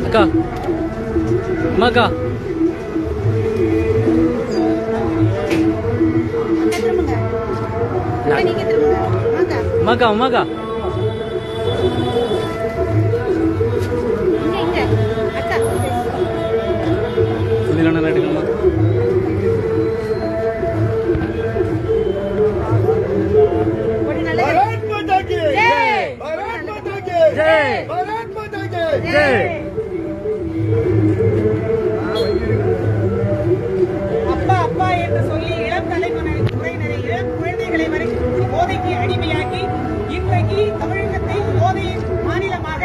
அக்கா அம்மாக்கா அம்மாக்கா அம்மாக்கா சுனிலண்ணா எடுக்கணுமா அப்பா அப்பா என்று சொல்லி இளம் தலைமுறையினரை இளம் குழந்தைகளை போதைக்கு அடிமையாக்கி இன்றைக்கு தமிழகத்தை போதை மாநிலமாக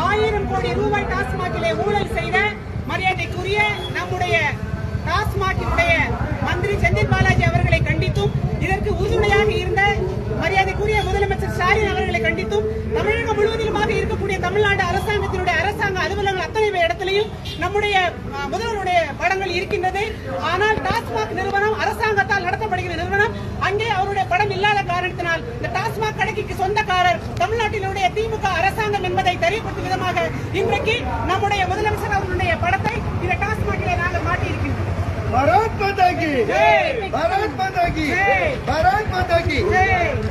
1000 கோடி ரூபாய் டாஸ்மாகிலே ஊழல் செய்த மரியாதைக்குரிய நம்முடைய டாஸ்மாகினுடைய மந்திரி செந்தில் பாலாஜி அவர்களை கண்டித்தும் இதற்கு உறுதுணையாக இருந்த மரியாதைக்குரிய முதலமைச்சர் ஸ்டாலின் அவர்களை கண்டித்தும் தமிழகம் முழுவதிலுமாக இருக்கக்கூடிய தமிழ்நாடு அரசாங்கத்தினுடைய அரசாங்க அலுவலகங்கள் அத்தனை இடத்திலையும் நம்முடைய முதல்வருடைய படங்கள் இருக்கின்றது. ஆனால் டாஸ்மாக் நிறுவனம் அரசாங்கத்தால் நடத்தப்படுகிற நிறுவனம். அங்கே அவருடைய படம் இல்லாத காரணத்தினால் இந்த டாஸ்மாக் கடைக்கு சொந்தக்காரர் தமிழ்நாட்டினுடைய திமுக அரசாங்கம் என்பதை தெரியப்படுத்தும் விதமாக இன்றைக்கு நம்முடைய முதலமைச்சர் அவர்களுடைய படத்தை இந்த டாஸ்மாகிலே நாங்கள் மாட்டியிருக்கின்றோம். भारत माता की जय, भारत माता की जय, भारत माता की जय.